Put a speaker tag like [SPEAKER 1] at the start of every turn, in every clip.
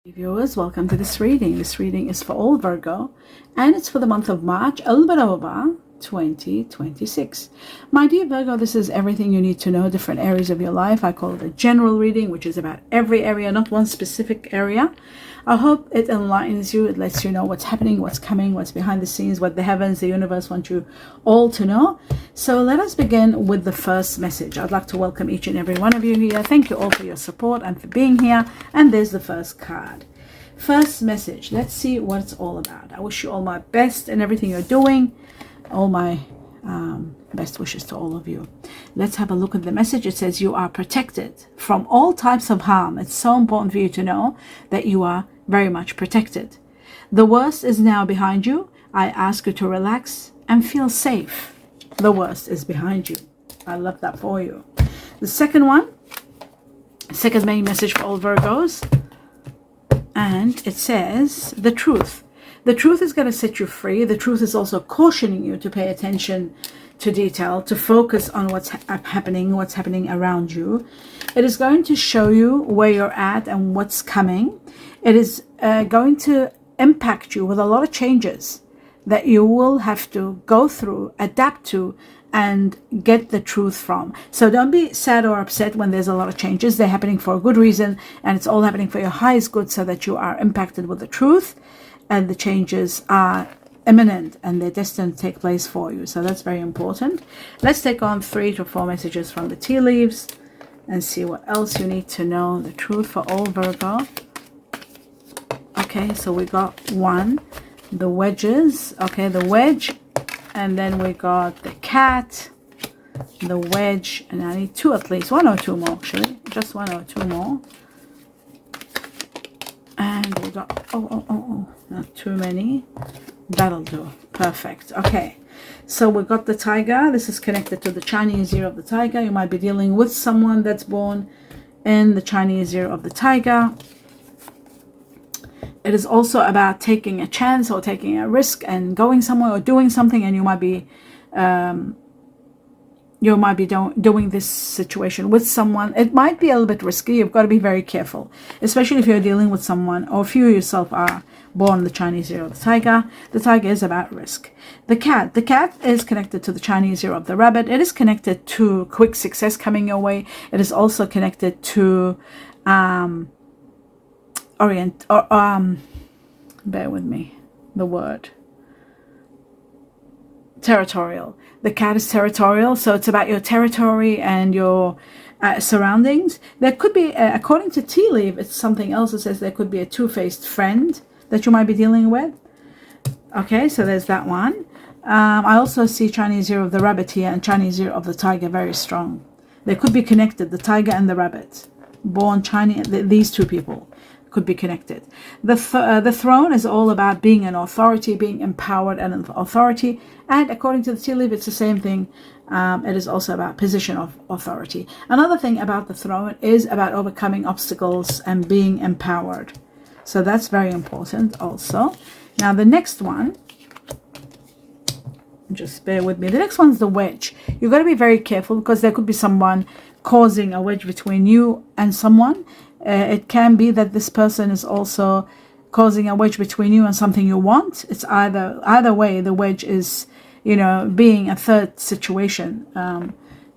[SPEAKER 1] Viewers, welcome to this reading. This reading is for all Virgo and it's for the month of March, a little bit over 2026. My dear Virgo, this is everything you need to know, different areas of your life. I call it a general reading, which is about every area, not one specific area. I hope it enlightens you. It lets you know what's happening, what's coming, what's behind the scenes, what the heavens, the universe want you all to know. So let us begin with the first message. I'd like to welcome each and every one of you here. Thank you all for your support and for being here. And there's the first card. First message. Let's see what it's all about. I wish you all my best in everything you're doing. All my best wishes to all of you. Let's have a look at the message. It says you are protected from all types of harm. It's so important for you to know that you are very much protected. The worst is now behind you. I ask you to relax and feel safe. The worst is behind you. I love that for you. The second main message for all Virgos, and it says the truth. The truth is going to set you free. The truth is also cautioning you to pay attention to detail, to focus on what's happening around you. It is going to show you where you're at and what's coming. It is going to impact you with a lot of changes that you will have to go through, adapt to, and get the truth from. So don't be sad or upset when there's a lot of changes. They're happening for a good reason, and it's all happening for your highest good so that you are impacted with the truth, and the changes are imminent and they're destined to take place for you. So that's very important. Let's take on 3 to 4 messages from the tea leaves and see what else you need to know. The truth for all Virgo. Okay, so we got 1, the wedges. Okay, the wedge. And then we got the cat, the wedge, and I need 2 at least. 1 or 2 more, actually. Just 1 or 2 more. And we got, not too many. That'll do. Perfect. Okay. So we got the tiger. This is connected to the Chinese year of the tiger. You might be dealing with someone that's born in the Chinese year of the tiger. It is also about taking a chance or taking a risk and going somewhere or doing something, and you might be doing this situation with someone. It might be a little bit risky. You've got to be very careful, especially if you're dealing with someone or if you yourself are born in the Chinese year of the tiger. The tiger is about risk. The cat is connected to the Chinese year of the rabbit. It is connected to quick success coming your way. It is also connected to bear with me, the word territorial. The cat is territorial, so it's about your territory and your surroundings. There could be, according to tea leaf, it's something else. It says there could be a two-faced friend that you might be dealing with. Okay, so there's that one. I also see Chinese year of the rabbit here and Chinese year of the tiger very strong. They could be connected, the tiger and the rabbit. Born Chinese, these 2 people could be connected. The throne is all about being an authority, being empowered and an authority. And according to the tea leaf, it's the same thing. It is also about position of authority. Another thing about the throne is about overcoming obstacles and being empowered. So that's very important also. Now the next one, just bear with me. The next one's the wedge. You've got to be very careful because there could be someone causing a wedge between you and someone. It can be that this person is also causing a wedge between you and something you want. It's either way. The wedge is, being a third situation,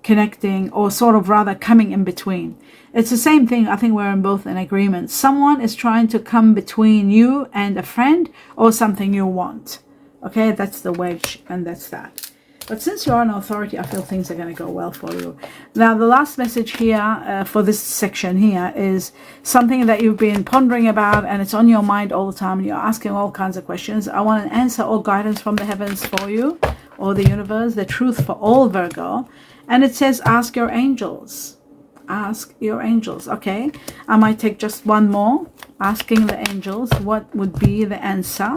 [SPEAKER 1] connecting or sort of rather coming in between. It's the same thing. I think we're in both in agreement. Someone is trying to come between you and a friend or something you want. Okay, that's the wedge, and that's that. But since you are an authority, I feel things are going to go well for you. Now, the last message here for this section here is something that you've been pondering about and it's on your mind all the time and you're asking all kinds of questions. I want an answer or guidance from the heavens for you or the universe, the truth for all Virgo. And it says, ask your angels. Ask your angels. Okay, I might take just 1 more. Asking the angels, what would be the answer?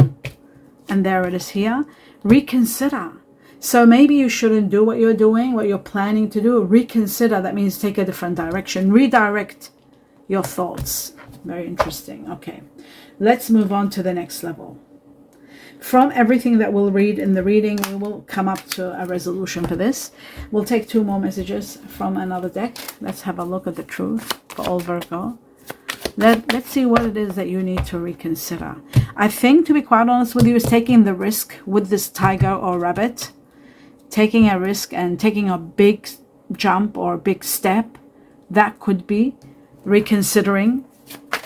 [SPEAKER 1] And there it is here. Reconsider. So maybe you shouldn't do what you're doing, what you're planning to do. Reconsider. That means take a different direction. Redirect your thoughts. Very interesting. Okay, let's move on to the next level. From everything that we'll read in the reading, we will come up to a resolution for this. We'll take 2 more messages from another deck. Let's have a look at the truth for all Virgo. Let's see what it is that you need to reconsider. I think, to be quite honest with you, is taking the risk with this tiger or rabbit. Taking a risk and taking a big jump or a big step. That could be reconsidering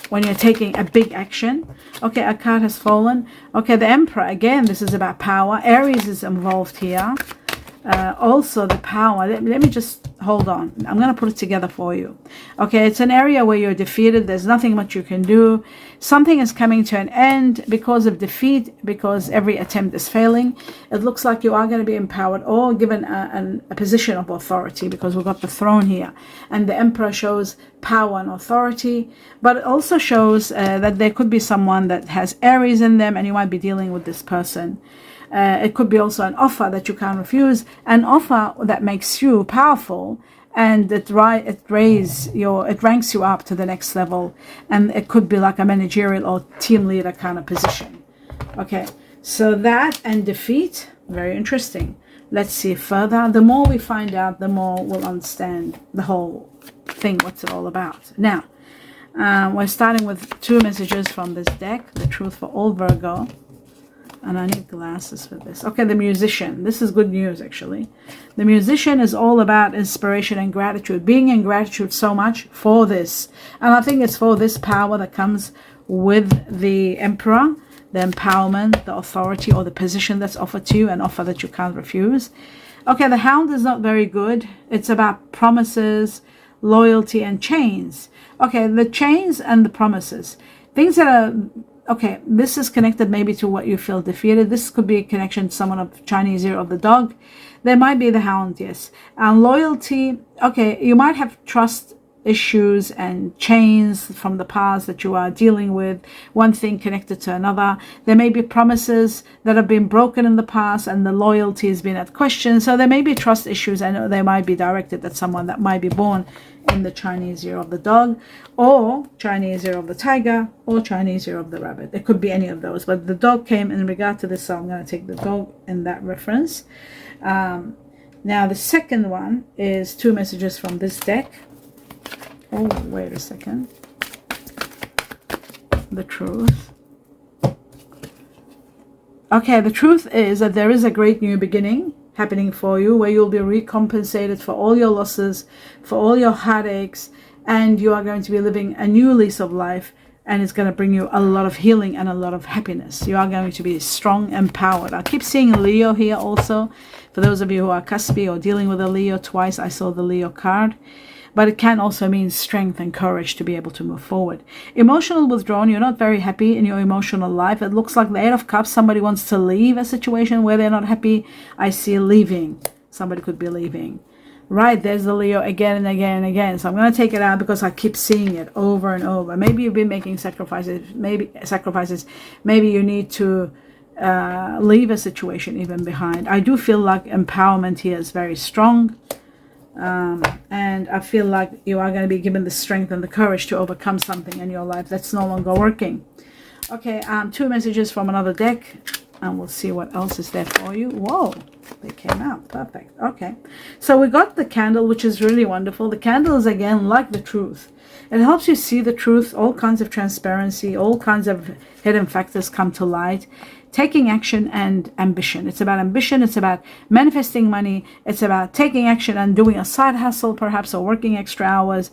[SPEAKER 1] when you're taking a big action. Okay, a card has fallen. Okay, the Emperor, again, this is about power. Aries is involved here. Also the power, let me just hold on, I'm going to put it together for you. Okay, it's an area where you're defeated, there's nothing much you can do, something is coming to an end because of defeat, because every attempt is failing. It looks like you are going to be empowered or given a position of authority, because we've got the throne here, and the Emperor shows power and authority, but it also shows that there could be someone that has Aries in them, and you might be dealing with this person. It could be also an offer that you can't refuse, an offer that makes you powerful, and it ranks you up to the next level, and it could be like a managerial or team leader kind of position. Okay, so that and defeat, very interesting. Let's see further. The more we find out, the more we'll understand the whole thing, what's it all about. Now, we're starting with 2 messages from this deck, the truth for all Virgo. And I need glasses for this. Okay, the Musician. This is good news, actually. The Musician is all about inspiration and gratitude. Being in gratitude so much for this. And I think it's for this power that comes with the Emperor, the empowerment, the authority, or the position that's offered to you, an offer that you can't refuse. Okay, the Hound is not very good. It's about promises, loyalty, and chains. Okay, the chains and the promises. Things that are... Okay, this is connected maybe to what you feel defeated. This could be a connection to someone of Chinese year of the dog. There might be the Hound, yes. And loyalty, okay, you might have trust issues and chains from the past that you are dealing with, one thing connected to another. There may be promises that have been broken in the past, and the loyalty has been at question. So there may be trust issues, and they might be directed at someone that might be born in the Chinese year of the dog, or Chinese year of the tiger, or Chinese year of the rabbit. It could be any of those, but the dog came in regard to this, so I'm going to take the dog in that reference. Now the second one is 2 messages from this deck. Oh, wait a second. The truth. Okay, the truth is that there is a great new beginning happening for you, where you'll be recompensated for all your losses, for all your heartaches, and you are going to be living a new lease of life, and it's going to bring you a lot of healing and a lot of happiness. You are going to be strong and empowered. I keep seeing Leo here also. For those of you who are cuspy or dealing with a Leo, twice I saw the Leo card. But it can also mean strength and courage to be able to move forward. Emotional withdrawal, you're not very happy in your emotional life. It looks like the 8 of Cups, somebody wants to leave a situation where they're not happy. I see leaving. Somebody could be leaving. Right, there's the Leo again and again and again. So I'm going to take it out because I keep seeing it over and over. Maybe you've been making sacrifices. Maybe you need to leave a situation even behind. I do feel like empowerment here is very strong. And I feel like you are going to be given the strength and the courage to overcome something in your life that's no longer working. Okay, 2 messages from another deck, and we'll see what else is there for you. Whoa, they came out. Perfect. Okay, so we got the candle, which is really wonderful. The candle is, again, like the truth. It helps you see the truth, all kinds of transparency, all kinds of hidden factors come to light. Taking action and ambition. It's about ambition. It's about manifesting money. It's about taking action and doing a side hustle, perhaps, or working extra hours.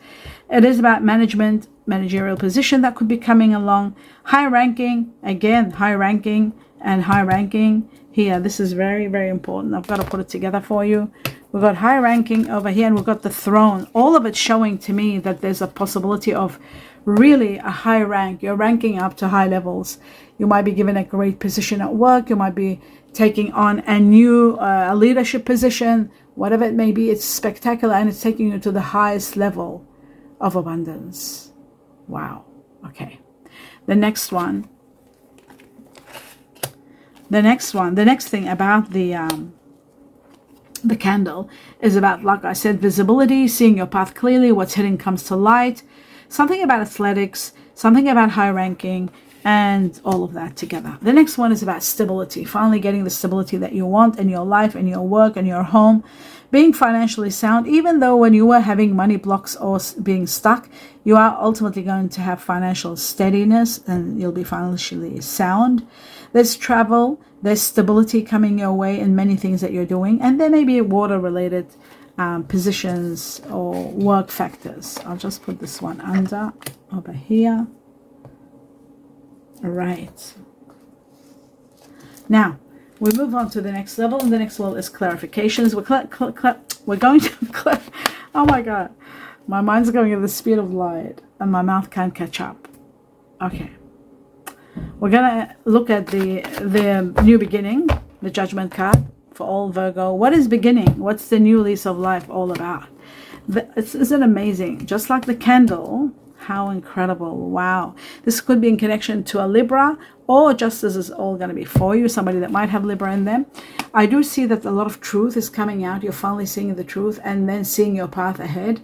[SPEAKER 1] It is about management, managerial position that could be coming along. High ranking, again, high ranking and high ranking here. This is very, very important. I've got to put it together for you. We've got high ranking over here, and we've got the throne. All of it showing to me that there's a possibility of really a high rank. You're ranking up to high levels. You might be given a great position at work. You might be taking on a new leadership position. Whatever it may be, it's spectacular, and it's taking you to the highest level of abundance. Wow. Okay. The next thing about the candle is about, like I said, visibility, seeing your path clearly, what's hidden comes to light. Something about athletics, something about high ranking, and all of that together. The next one is about stability, finally getting the stability that you want in your life, in your work, in your home, being financially sound. Even though when you were having money blocks or being stuck, you are ultimately going to have financial steadiness and you'll be financially sound. There's travel, there's stability coming your way in many things that you're doing, and there may be water related positions or work factors. I'll just put this one over here. All right. Now, we move on to the next level, and the next level is clarifications. We're going to, oh my God, my mind's going at the speed of light, and my mouth can't catch up. Okay. We're going to look at the new beginning, the Judgment card for all Virgo. What is beginning? What's the new lease of life all about? Isn't it amazing? Just like the candle, how incredible. Wow. This could be in connection to a Libra, or just this is all going to be for you, somebody that might have Libra in them. I do see that a lot of truth is coming out. You're finally seeing the truth and then seeing your path ahead.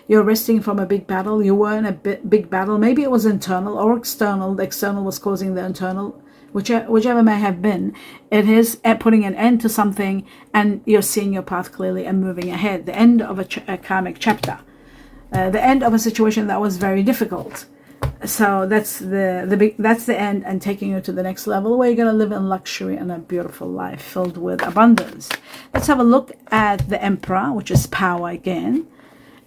[SPEAKER 1] You're resting from a big battle. You were in a big battle. Maybe it was internal or external. The external was causing the internal, whichever may have been. It is putting an end to something, and you're seeing your path clearly and moving ahead. The end of a karmic chapter. The end of a situation that was very difficult. So that's the end, and taking you to the next level where you're going to live in luxury and a beautiful life filled with abundance. Let's have a look at the Emperor, which is power again.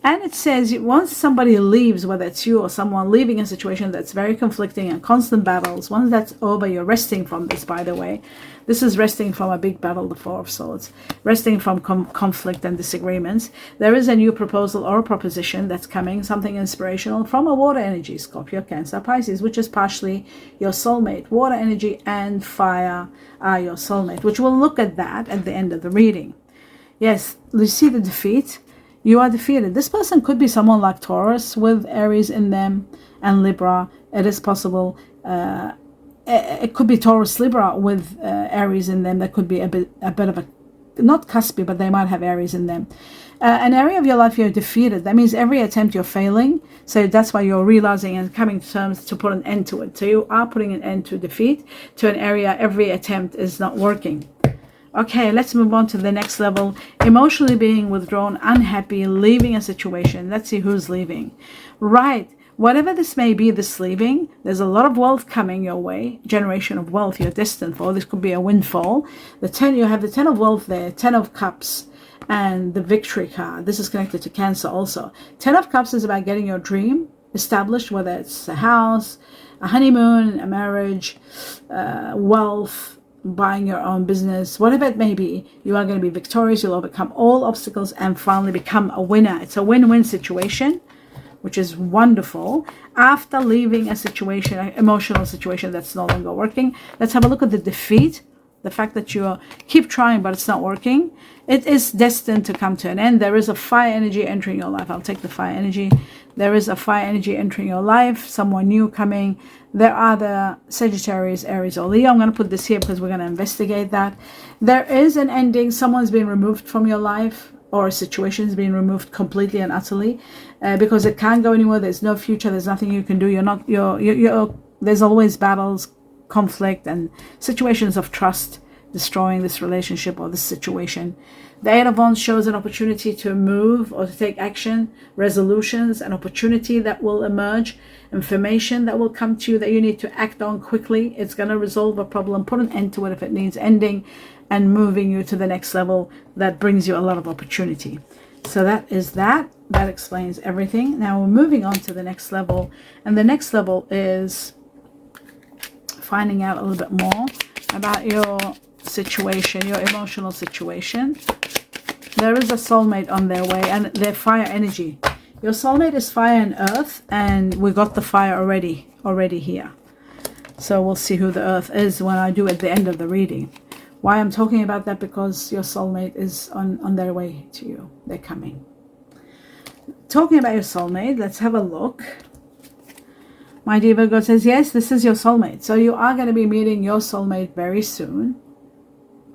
[SPEAKER 1] And it says once somebody leaves, whether it's you or someone leaving a situation that's very conflicting and constant battles, once that's over, you're resting from this, by the way. This is resting from a big battle, the Four of Swords, resting from conflict and disagreements. There is a new proposal or a proposition that's coming, something inspirational from a water energy, Scorpio, Cancer, Pisces, which is partially your soulmate. Water energy and fire are your soulmate, which we'll look at that at the end of the reading. Yes, you see the defeat. You are defeated. This person could be someone like Taurus with Aries in them and Libra. It is possible. It could be Taurus Libra with Aries in them. That could be a bit of a, not cuspy, but they might have Aries in them. An area of your life you're defeated. That means every attempt you're failing. So that's why you're realizing and coming to terms to put an end to it. So you are putting an end to defeat, to an area every attempt is not working. Okay, let's move on to the next level. Emotionally being withdrawn, unhappy, leaving a situation. Let's see who's leaving. Right. Whatever this may be, this leaving, there's a lot of wealth coming your way. Generation of wealth you're destined for. This could be a windfall. You have the 10 of wealth there, 10 of cups, and the victory card. This is connected to Cancer also. 10 of cups is about getting your dream established, whether it's a house, a honeymoon, a marriage, wealth, buying your own business, whatever it may be. You are going to be victorious. You'll overcome all obstacles and finally become a winner. It's a win-win situation, which is wonderful. After leaving a situation, an emotional situation that's no longer working, let's have a look at the defeat. The fact that you keep trying but it's not working. It is destined to come to an end. There is a fire energy entering your life. I'll take the fire energy. There is a fire energy entering your life. Someone new coming. There are the Sagittarius, Aries, or Leo. I'm going to put this here because we're going to investigate that. There is an ending. Someone's been removed from your life, or a situation's been removed completely and utterly because it can't go anywhere. There's no future. There's nothing you can do. There's always battles, conflict, and situations of trust destroying this relationship or this situation. The Eight of Wands shows an opportunity to move or to take action, resolutions, an opportunity that will emerge, information that will come to you that you need to act on quickly. It's going to resolve a problem, put an end to it if it needs ending, and moving you to the next level that brings you a lot of opportunity. So that is that. That explains everything. Now we're moving on to the next level, and the next level is finding out a little bit more about your situation, your emotional situation. There is a soulmate on their way, and they're fire energy. Your soulmate is fire and earth, and we got the fire already here. So we'll see who the earth is when I do at the end of the reading. Why I'm talking about that? Because your soulmate is on their way to you. They're coming. Talking about your soulmate, let's have a look. My dear Virgo says, yes, this is your soulmate. So you are going to be meeting your soulmate very soon.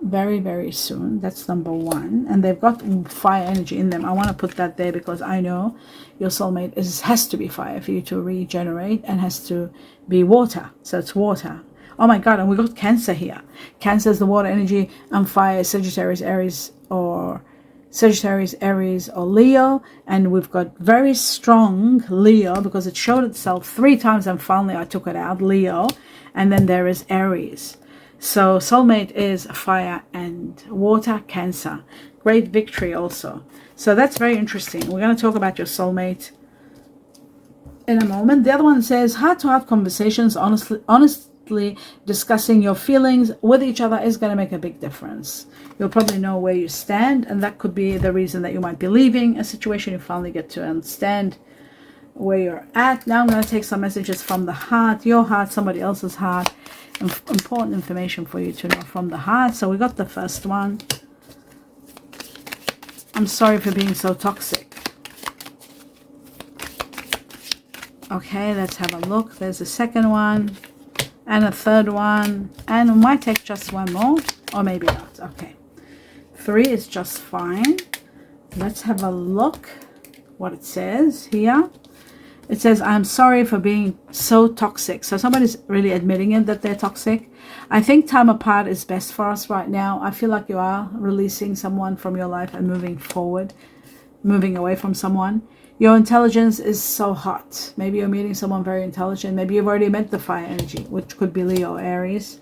[SPEAKER 1] very, very soon. That's number one. And they've got fire energy in them. I want to put that there because I know your soulmate has to be fire for you to regenerate, and has to be water. So it's water. Oh my God, and we got Cancer here. Cancer is the water energy, and fire is Sagittarius, Aries, or Leo. And we've got very strong Leo because it showed itself 3 times and finally I took it out, Leo. And then there is Aries. So soulmate is fire and water, Cancer. Great victory also. So that's very interesting. We're going to talk about your soulmate in a moment. The other one says heart-to-heart conversations, honestly discussing your feelings with each other is going to make a big difference. You'll probably know where you stand, and that could be the reason that you might be leaving a situation. You finally get to understand where you're at. Now I'm going to take some messages from the heart, your heart, somebody else's heart. Important information for you to know from the heart. So we got the first one. I'm sorry for being so toxic. Okay, let's have a look. There's a second one and a third one, and we might take just one more, or maybe not. Okay, 3 is just fine. Let's have a look what it says here. It says, I'm sorry for being so toxic. So somebody's really admitting it, that they're toxic. I think time apart is best for us right now. I feel like you are releasing someone from your life and moving forward, moving away from someone. Your intelligence is so hot. Maybe you're meeting someone very intelligent. Maybe you've already met the fire energy, which could be Leo or Aries.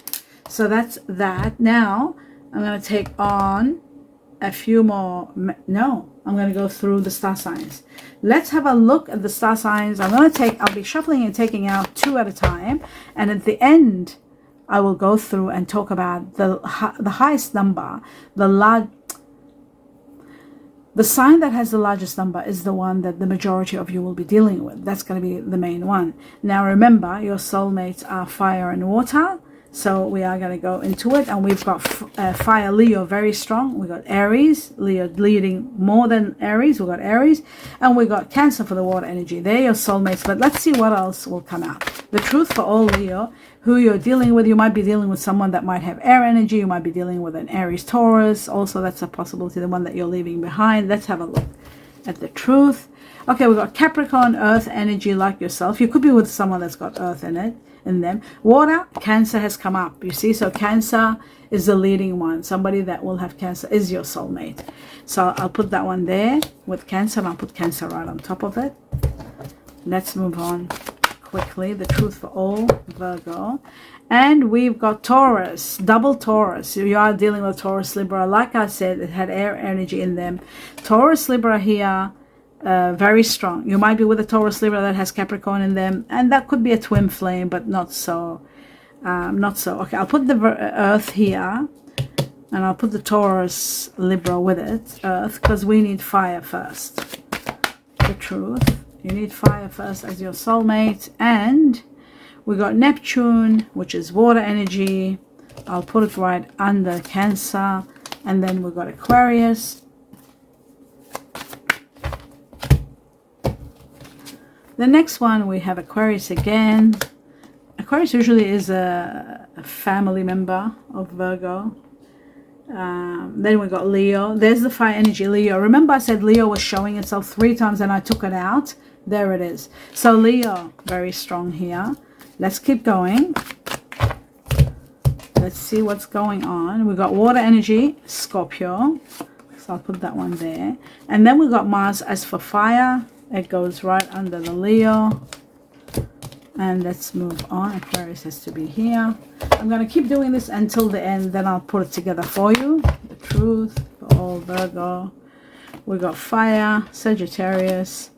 [SPEAKER 1] So that's that. Now, I'm going to take on a few more. No, I'm going to go through the star signs. Let's have a look at the star signs. I'll be shuffling and taking out 2 at a time. And at the end, I will go through and talk about the highest number, the sign that has the largest number is the one that the majority of you will be dealing with. That's going to be the main one. Now remember, your soulmates are fire and water. So we are going to go into it. And we've got fire Leo very strong. We've got Aries, Leo leading more than Aries. We've got Aries. And we've got Cancer for the water energy. They're your soulmates. But let's see what else will come out. The truth for all Leo, who you're dealing with. You might be dealing with someone that might have air energy. You might be dealing with an Aries Taurus. Also, that's a possibility, the one that you're leaving behind. Let's have a look at the truth. Okay, we've got Capricorn, earth energy like yourself. You could be with someone that's got earth in it. In them. Water, Cancer has come up, you see. So Cancer is the leading one. Somebody that will have Cancer is your soulmate. So I'll put that one there with Cancer, and I'll put Cancer right on top of it. Let's move on quickly. The truth for all, Virgo. And we've got Taurus, double Taurus. You are dealing with Taurus, Libra. Like I said, it had air energy in them. Taurus, Libra here. Very strong. You might be with a Taurus Libra that has Capricorn in them, and that could be a twin flame, but not so. Okay, I'll put the earth here, and I'll put the Taurus Libra with it, earth, because we need fire first. The truth, you need fire first as your soulmate. And we got Neptune, which is water energy. I'll put it right under Cancer. And then we've got Aquarius. The next one, we have Aquarius again. Aquarius usually is a family member of Virgo. Then we got Leo. There's the fire energy, Leo. Remember I said Leo was showing itself 3 times and I took it out? There it is. So Leo, very strong here. Let's keep going. Let's see what's going on. We got water energy, Scorpio. So I'll put that one there. And then we got Mars as for fire. It goes right under the Leo. And let's move on. Aquarius has to be here. I'm going to keep doing this until the end. Then I'll put it together for you. The truth for all Virgo. We got fire, Sagittarius,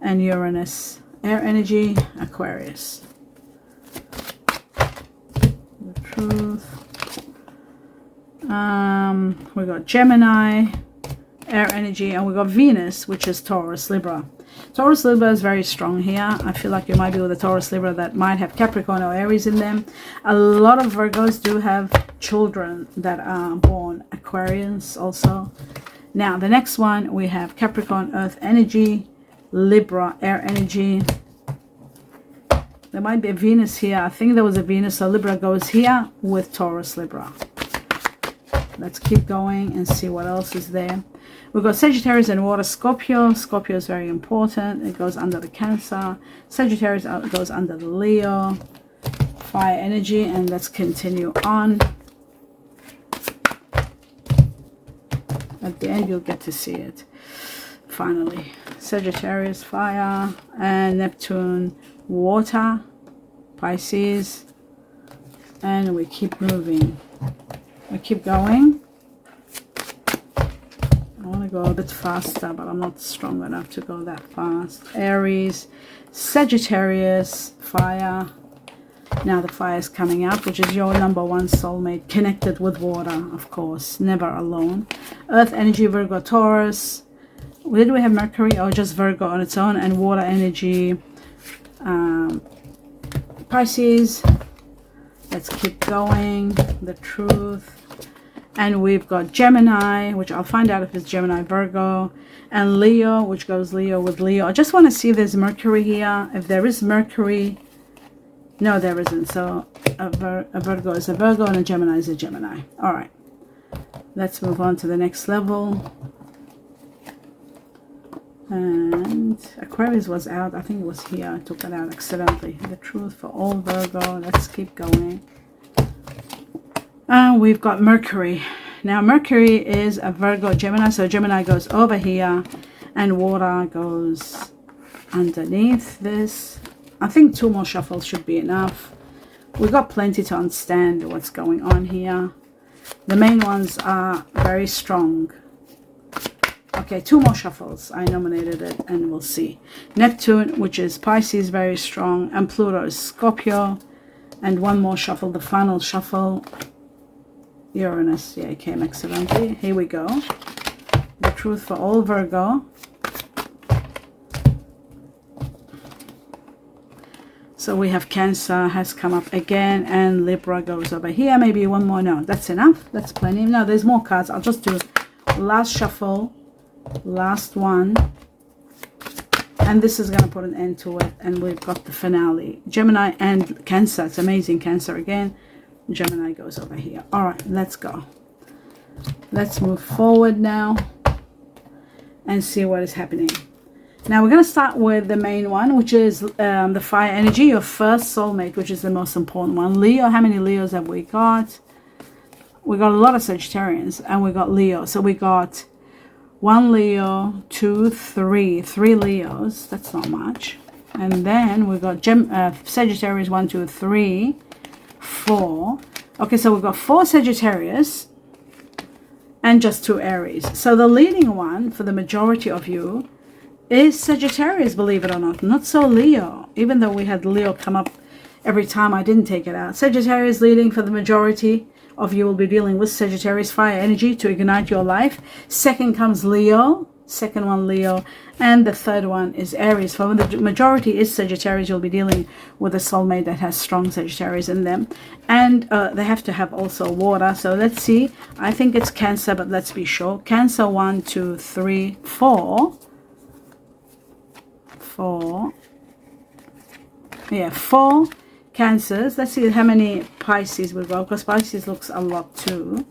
[SPEAKER 1] and Uranus. Air energy, Aquarius. The truth. We got Gemini, air energy, and we got Venus, which is Taurus Libra. Taurus Libra is very strong here. I feel like you might be with a Taurus Libra that might have Capricorn or Aries in them. A lot of Virgos do have children that are born Aquarians also. Now the next one, we have Capricorn earth energy, Libra air energy. There might be a Venus here. I think there was a Venus, so Libra goes here with Taurus Libra. Let's keep going and see what else is there. We've got Sagittarius and water, Scorpio. Scorpio is very important. It goes under the Cancer. Sagittarius goes under the Leo. Fire energy, and let's continue on. At the end, you'll get to see it. Finally, Sagittarius, fire, and Neptune, water, Pisces, and we keep moving. We keep going. I want to go a bit faster, but I'm not strong enough to go that fast. Aries, Sagittarius, fire. Now the fire is coming out, which is your number one soulmate, connected with water, of course, never alone. Earth energy, Virgo, Taurus. Where do we have Mercury? Oh, just Virgo on its own. And water energy, Pisces. Let's keep going. The truth. And we've got Gemini, which I'll find out if it's Gemini, Virgo. And Leo, which goes Leo with Leo. I just want to see if there's Mercury here. If there is Mercury... No, there isn't. So a Virgo is a Virgo and a Gemini is a Gemini. All right. Let's move on to the next level. And Aquarius was out. I think it was here. I took it out accidentally. The truth for all Virgo. Let's keep going. And we've got Mercury. Now Mercury is a Virgo Gemini. So Gemini goes over here and water goes underneath this. I think 2 more shuffles should be enough. We've got plenty to understand what's going on here. The main ones are very strong. Okay, 2 more shuffles. I nominated it and we'll see. Neptune, which is Pisces, very strong. And Pluto is Scorpio. And 1 more shuffle, the final shuffle. Uranus, yeah, it came accidentally. Here we go. The truth for all Virgo. So we have Cancer has come up again, and Libra goes over here. Maybe 1 more. No, that's enough. That's plenty. No, there's more cards. I'll just do last shuffle, last one. And this is going to put an end to it. And we've got the finale. Gemini and Cancer. It's amazing. Cancer again. Gemini goes over here. All right, let's go. Let's move forward now and see what is happening. Now we're going to start with the main one, which is the fire energy, your first soulmate, which is the most important one. Leo, how many Leos have we got? We got a lot of Sagittarians, and we got Leo. So we got 1 Leo, 2, 3. 3 Leos. That's not much. And then we got Sagittarius, 1, 2, 3, 4. Okay, so we've got 4 Sagittarius and just 2 Aries. So the leading one for the majority of you is Sagittarius, believe it or not so Leo. Even though we had Leo come up every time, I didn't take it out. Sagittarius leading for the majority of you will be dealing with Sagittarius fire energy to ignite your life. Second comes Leo, second one Leo, and the third one is Aries. For the majority is Sagittarius, you'll be dealing with a soulmate that has strong Sagittarius in them, and they have to have also water. So let's see. I think it's Cancer, but let's be sure. Cancer, 1, 2, 3, 4. 4. Yeah, 4 Cancers. Let's see how many Pisces we've got, because Pisces looks a lot too.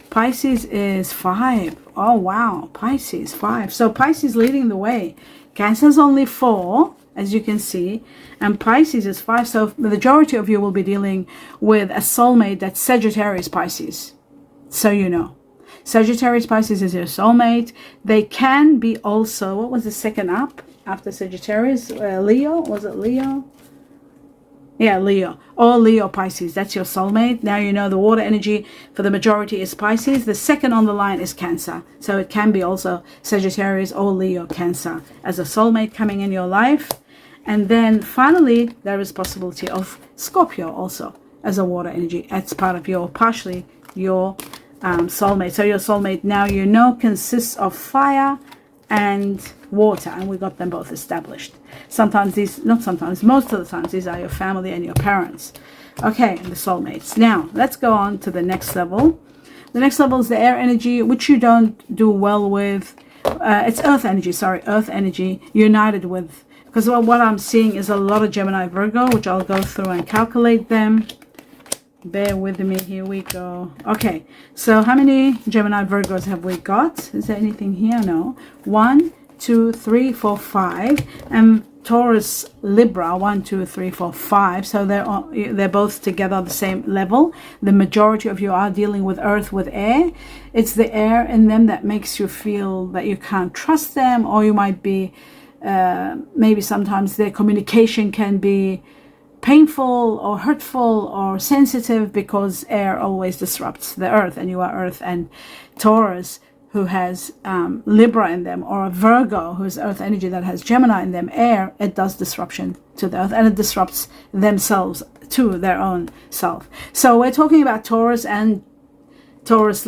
[SPEAKER 1] Pisces is 5. Oh wow, Pisces 5. So Pisces leading the way. Cancer's only 4, as you can see, and Pisces is 5. So the majority of you will be dealing with a soulmate that's Sagittarius Pisces. So you know, Sagittarius Pisces is your soulmate. They can be also, what was the second up after Sagittarius? Leo, was it Leo? Yeah, Leo. Or Leo Pisces, that's your soulmate. Now you know the water energy for the majority is Pisces. The second on the line is Cancer. So it can be also Sagittarius or Leo Cancer as a soulmate coming in your life. And then finally, there is possibility of Scorpio also as a water energy. That's part of your, partially your soulmate. So your soulmate, now you know, consists of fire and water, and we got them both established. Sometimes these, not sometimes, most of the times these are your family and your parents. Okay, the soulmates. Now let's go on to the next level. The next level is the air energy, which you don't do well with. It's earth energy, sorry, earth energy united with, because what I'm seeing is a lot of Gemini Virgo, which I'll go through and calculate them. Bear with me. Here we go. Okay, so how many Gemini Virgos have we got? Is there anything here? No. 1, 2, 3, 4, 5. And Taurus Libra, 1, 2, 3, 4, 5. So they're both together the same level. The majority of you are dealing with earth, with air. It's the air in them that makes you feel that you can't trust them, or you might be maybe sometimes their communication can be painful or hurtful or sensitive, because air always disrupts the earth, and you are earth. And Taurus, who has Libra in them, or a Virgo who's earth energy that has Gemini in them, air, it does disruption to the earth, and it disrupts themselves to their own self. So we're talking about Taurus,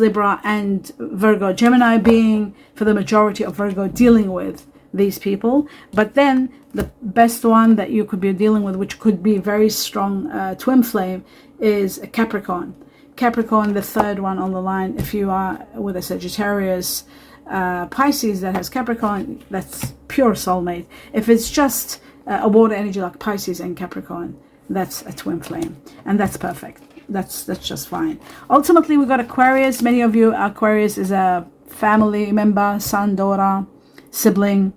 [SPEAKER 1] Libra, and Virgo, Gemini being for the majority of Virgo dealing with these people. But then the best one that you could be dealing with, which could be very strong twin flame, is a Capricorn. Capricorn, the third one on the line. If you are with a Sagittarius, Pisces that has Capricorn, that's pure soulmate. If it's just a water energy like Pisces and Capricorn, that's a twin flame, and that's perfect. That's just fine. Ultimately, we got Aquarius. Many of you, Aquarius is a family member, son, daughter, sibling,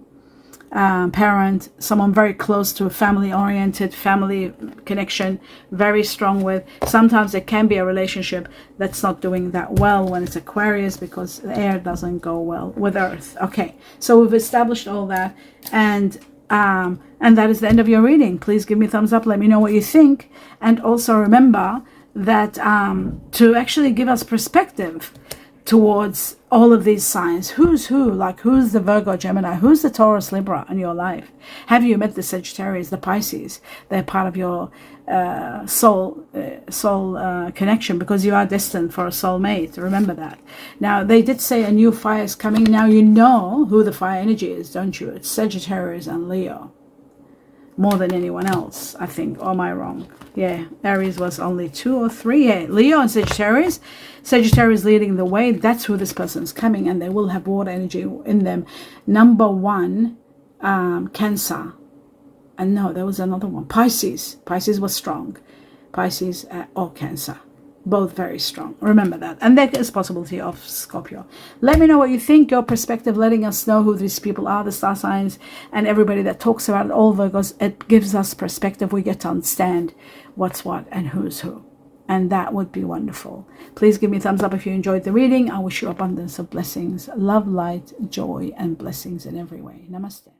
[SPEAKER 1] parent, someone very close to a family-oriented, family connection, very strong with. Sometimes it can be a relationship that's not doing that well when it's Aquarius, because the air doesn't go well with earth. Okay, so we've established all that, and that is the end of your reading. Please give me a thumbs up, let me know what you think, and also remember that to actually give us perspective towards all of these signs. Who's who? Like, who's the Virgo, Gemini? Who's the Taurus, Libra in your life? Have you met the Sagittarius, the Pisces? They're part of your soul connection, because you are destined for a soulmate. Remember that. Now, they did say a new fire is coming. Now you know who the fire energy is, don't you? It's Sagittarius and Leo. More than anyone else, I think. Or am I wrong? Yeah, Aries was only 2 or 3. Yeah, Leo and Sagittarius. Sagittarius leading the way. That's who this person's coming, and they will have water energy in them. Number 1, Cancer. And no, there was another one. Pisces. Pisces was strong. Pisces or Cancer. Both very strong. Remember that. And there is possibility of Scorpio. Let me know what you think, your perspective, letting us know who these people are, the star signs, and everybody that talks about it, all Virgos. It gives us perspective. We get to understand what's what and who's who. And that would be wonderful. Please give me a thumbs up if you enjoyed the reading. I wish you abundance of blessings, love, light, joy, and blessings in every way. Namaste.